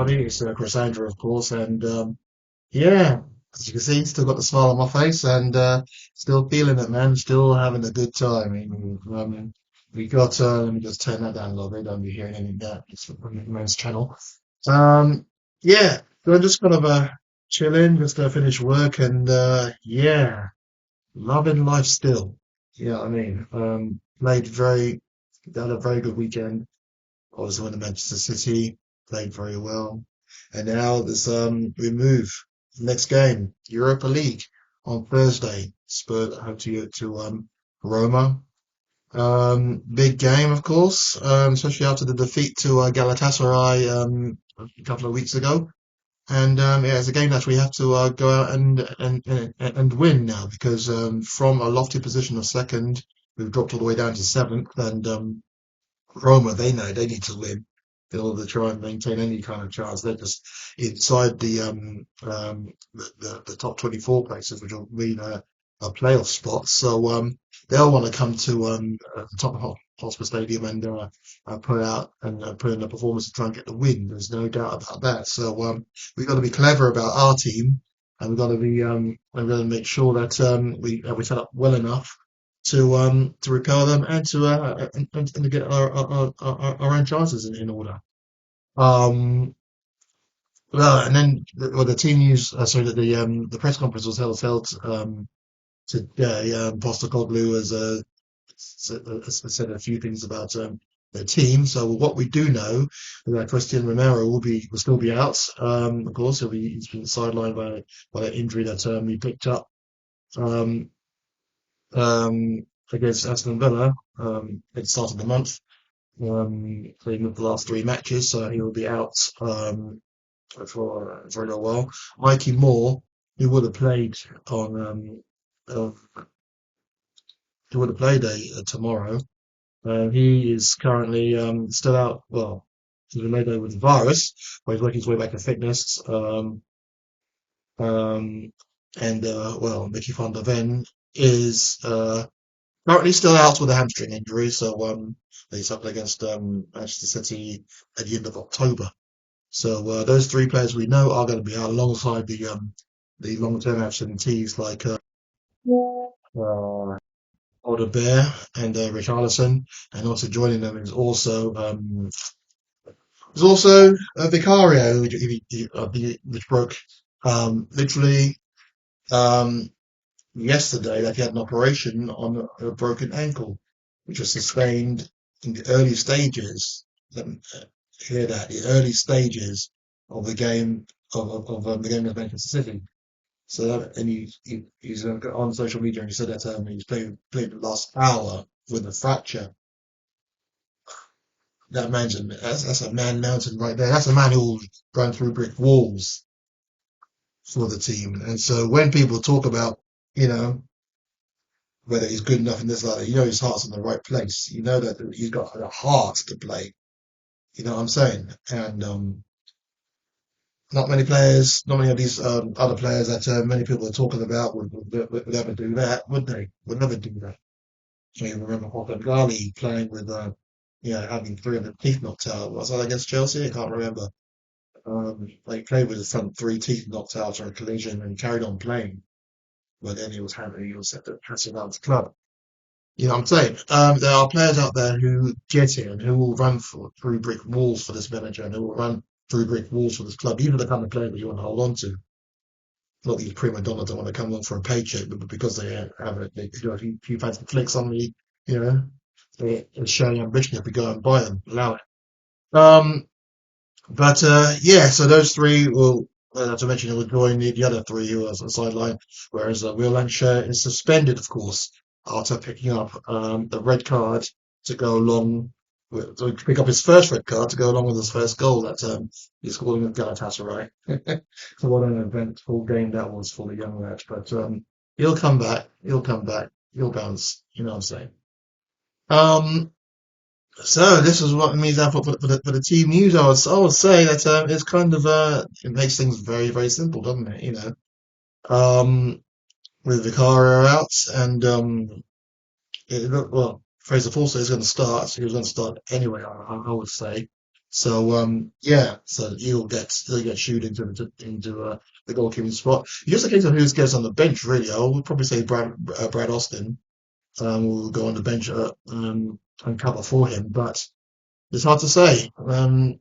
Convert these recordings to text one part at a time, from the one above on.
everybody. It's Crisandro, of course, and yeah, as you can see, still got the smile on my face, and still feeling it, man. Still having a good time. We got. Let me just turn that down a little bit. Don't be hearing any of that. It's from the men's channel. Um, yeah, so I'm just kind of chilling, just finished work, and yeah, loving life still. Yeah, I mean, had a very good weekend. I was in Manchester City, played very well. And now we move. Next game, Europa League on Thursday. Spurs have to Roma. Big game, of course, especially after the defeat to Galatasaray a couple of weeks ago. And yeah, it's a game that we have to go out and win now because from a lofty position of second, we've dropped all the way down to seventh, and Roma, they know they need to win in order to try and maintain any kind of chance. They're just inside the top 24 places, which will mean a playoff spot. So they'll want to come to Tottenham Hotspur Stadium and put in a performance to try and get the win. There's no doubt about that. So we've got to be clever about our team, and we've got to make sure that we set up well enough to repel them and to get our own chances in order. Um, well, and then the team news. Sorry, the press conference was held today. Postecoglou has said a few things about their team. So what we do know is that Christian Romero will still be out. Of course, he's been sidelined by that injury that he picked up. Um, Against Aston Villa at the start of the month. Playing the last three matches, so he will be out for a little while. Mikey Moore, who would have played on who would have played tomorrow. He is currently still out. Well, he's been laid over with the virus, but he's working his way back to fitness. Um, and well, Mickey van der Ven is currently still out with a hamstring injury, so he's up against Manchester City at the end of October. So those three players we know are going to be out alongside the long-term absentees like uh, Oda Bear and Richarlison, and also joining them is also Vicario, which broke literally um, yesterday that he had an operation on a broken ankle, which was sustained in the early stages. Let me hear that, the early stages of the game of the game of Manchester City. So and he's on social media and he said that he's played the last hour with a fracture. That's a man mountain right there. That's a man who will run through brick walls for the team. And so when people talk about, you know, whether he's good enough in this like that. You know his heart's in the right place. You know that he's got a heart to play. You know what I'm saying? And not many of these other players that many people are talking about would ever do that, would they? Would never do that. So you remember Hoppin Ghali playing with, having three of the teeth knocked out. Was that against Chelsea? I can't remember. They played with his front three teeth knocked out on a collision and carried on playing. But then he was set to transfer out of the club. You know what I'm saying? There are players out there who get it and who will run through brick walls for this manager and who will run through brick walls for this club. Even the kind of player that you want to hold on to. Not these prima donnas that want to come on for a paycheck, but because they have a few fancy flicks on the, you know, they're showing ambition if we go and buy them, allow it. Um, but yeah, so those three will, as I mentioned, will join the other three who are on the sideline, whereas Will Lancashire is suspended, of course, after picking up the red card to go along to pick up his first red card to go along with his first goal that he scored against Galatasaray. So what an eventful game that was for the young lad. But he'll come back. He'll come back. He'll bounce. You know what I'm saying? Um, so this is what it means now for the team news. I would say that it's kind of it makes things very very simple, doesn't it? You know, with Vicario out and well, Fraser Forster is going to start. So he was going to start anyway. I would say. So yeah, so he'll get shooed into the goalkeeping spot. Just a case of who gets on the bench, really. I would probably say Brad Austin will go on the bench and cover for him, but it's hard to say. I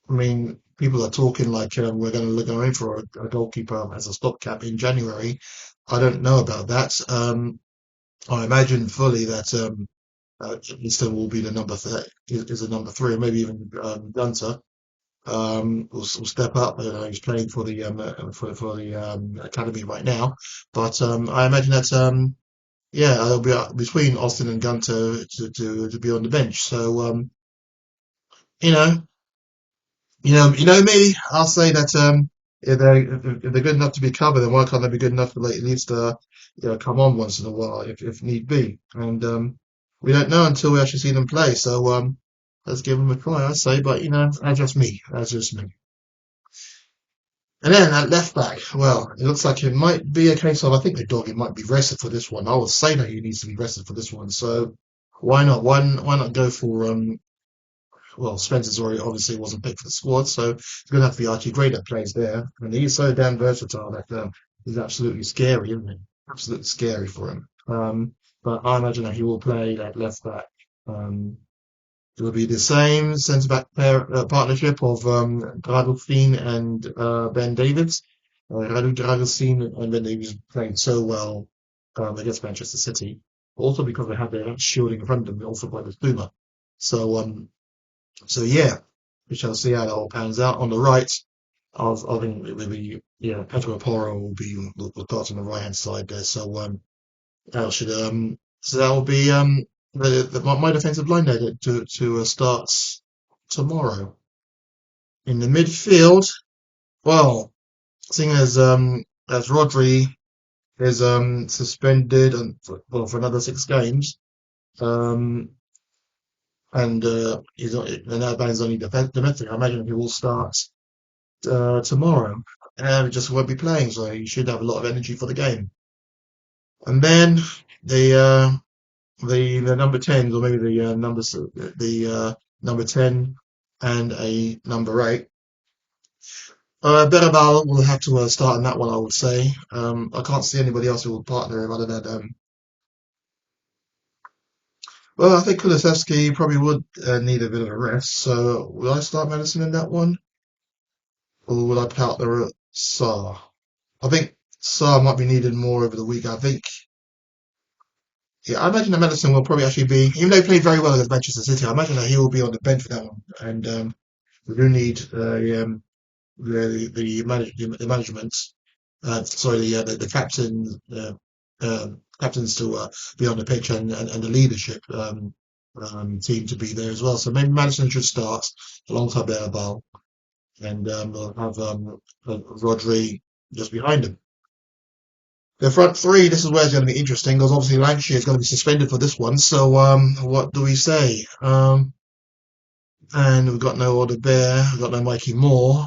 mean, people are talking like we're going to look around for a goalkeeper as a stopgap in January. I don't know about that. I imagine fully that Easton will be the number is a number three, or maybe even Gunter will step up. He's playing for the academy right now, but I imagine that yeah, it'll be between Austin and Gunter to be on the bench. So you know, me. I'll say that if they're good enough to be covered, then why can't they be good enough to like, at least come on once in a while if need be? And we don't know until we actually see them play. So let's give them a try, I say. But that's just me. That's just me. And then at left back, well, it looks like it might be a case of I think the dog might be rested for this one. I would say that he needs to be rested for this one. So why not? Why not go for well, Spencer's already obviously wasn't picked for the squad, so it's going to have to be Archie Gray that plays there. And he's so damn versatile that he's absolutely scary, isn't he? Absolutely scary for him. But I imagine that he will play at left back. Um, it will be the same centre back partnership of Dragostein and Ben Davids. Radu Dragostein and Ben Davids played so well against Manchester City, also because they had their shielding in front of them, also by the Puma. So so yeah, we shall see how that all pans out. On the right, I think it will be yeah, Pedro Porro will start on the right hand side there. So that should so that will be my defensive line there to start tomorrow. In the midfield, well, seeing as Rodri is suspended and for another 6 games, um and that ban's only domestic. I imagine he will start tomorrow. And just won't be playing, so he should have a lot of energy for the game. And then the the number 10s, or maybe the number 10 and a number 8. Berabal will have to start in that one, I would say. I can't see anybody else who will partner him other than well, I think Kulusevski probably would need a bit of a rest. So will I start Madison in that one, or will I partner Saar? I think Saar might be needed more over the week. I think yeah, I imagine that Madison will probably actually be, even though he played very well against Manchester City, I imagine that he will be on the bench for that one. And we do need the management, sorry, the captains to be on the pitch and the leadership team to be there as well. So maybe Madison should start alongside Bale, and we'll have Rodri just behind him. The front three, this is where it's going to be interesting because obviously Lancashire is going to be suspended for this one. So what do we say? And we've got no Order Bear, we've got no Mikey Moore.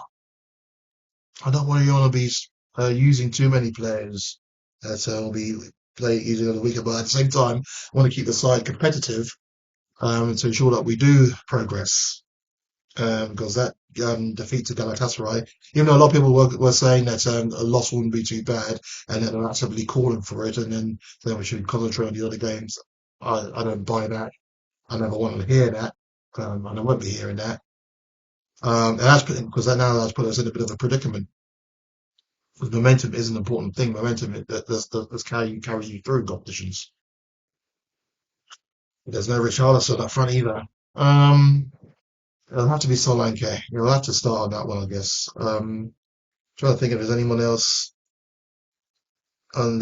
I don't want to be using too many players that will be using on the weekend, but at the same time, I want to keep the side competitive to ensure that we do progress. Because that defeat to Galatasaray, even though a lot of people were saying that a loss wouldn't be too bad, and then they're actively calling for it, and then we should concentrate on the other games. I don't buy that. I never wanted to hear that, and I won't be hearing that. And that's because that now has put us in a bit of a predicament. Because momentum is an important thing. Momentum does carry you through competitions. There's no Richarlison up front either. Um, it'll have to be Solanke. You'll have to start on that one, I guess. Trying to think if there's anyone else on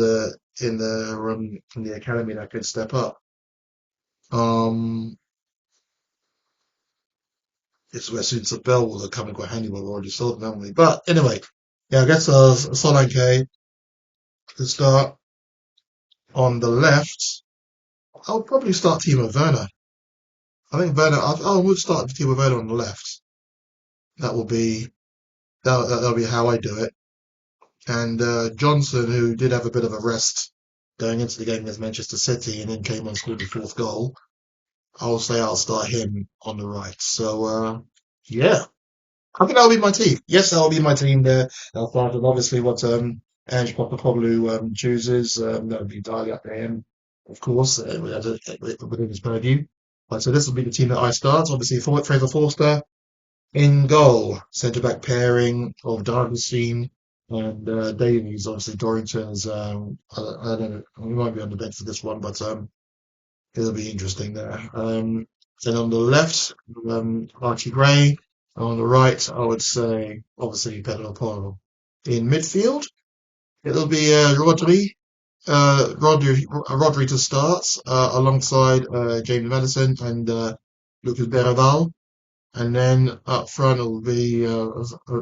in the academy that could step up. Um, it's where Soon Bell will come in quite handy. We've already sold them, haven't we? But anyway, yeah, I guess Solanke to start on the left. I'll probably start Timo Werner. I think Werner. I would start Timo Werner on the left. That will be that'll be how I do it. And Johnson, who did have a bit of a rest going into the game against Manchester City, and then came on and scored the fourth goal. I'll say I'll start him on the right. So, yeah, I think that'll be my team. Yes, that'll be my team there. I'll start with obviously what Ange Postecoglou chooses. That would be entirely up to him, of course, within his purview. But so this will be the team that I start. Obviously, Fraser Forster in goal, centre back pairing of Darvin and Davies. Obviously, Dorrington's. I don't know. We might be on the bench for this one, but it'll be interesting there. Then on the left, Archie Gray. On the right, I would say, obviously, Pedro Porro. In midfield, it'll be Rodri to start, alongside James Madison and Lucas Berraval. And then up front, it'll be a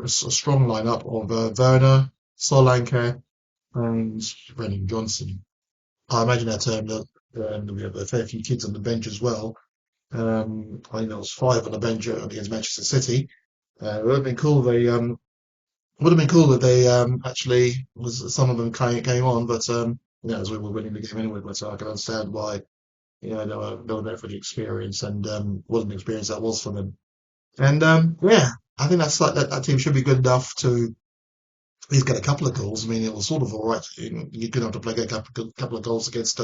strong lineup of Werner, Solanke, and Brennan Johnson. I imagine that we have a fair few kids on the bench as well. I think there was five on the bench against Manchester City. It would have been cool. Would have been cool that they actually was some of them came on, but as we were winning the game anyway, but so I can understand why they were there for the experience and what an experience that was for them. And yeah, I think that team should be good enough to at least get a couple of goals. I mean, it was sort of all right. You're going to have to play get a couple of goals against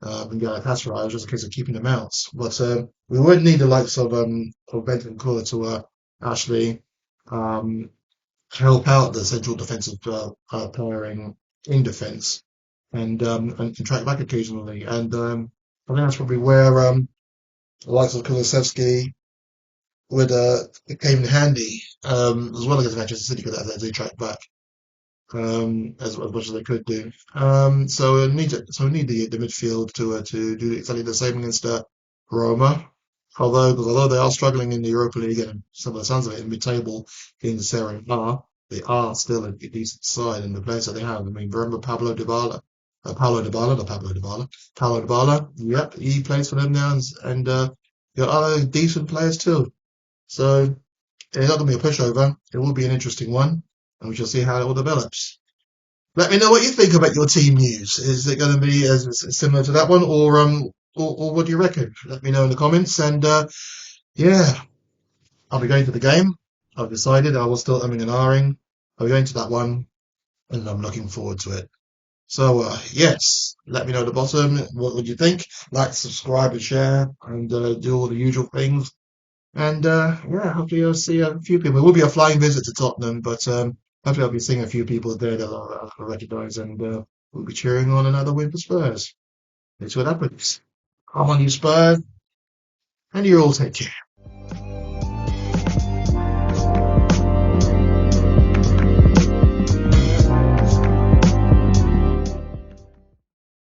Galatasaray. It was just a case of keeping them out. But we would need the likes of Bentancur to actually um, help out the central defensive pairing in defence and track back occasionally. And I think that's probably where the likes of Kulusevski would it came in handy as well against Manchester City because they track back as much as they could do. So we need the midfield to do exactly the same against Roma. Although they are struggling in the Europa League and some of the sounds of it in mid-table in Serie A, they are still a decent side and the players that they have. I mean, remember Paulo Dybala. Yep, he plays for them now, and there are other decent players too. So it's not going to be a pushover. It will be an interesting one, and we shall see how it all develops. Let me know what you think about your team news. Is it going to be as similar to that one, or what do you reckon? Let me know in the comments. And yeah, I'll be going to the game. I've decided I will still umming and ahhing. I'll be going to that one, and I'm looking forward to it. So yes, let me know at the bottom. What would you think? Like, subscribe, and share, and do all the usual things. And yeah, hopefully I'll see a few people. It will be a flying visit to Tottenham, but hopefully I'll be seeing a few people there that I'll recognise, and we'll be cheering on another win for Spurs. Let's see what happens. Come on, you Spurs, and you all take care.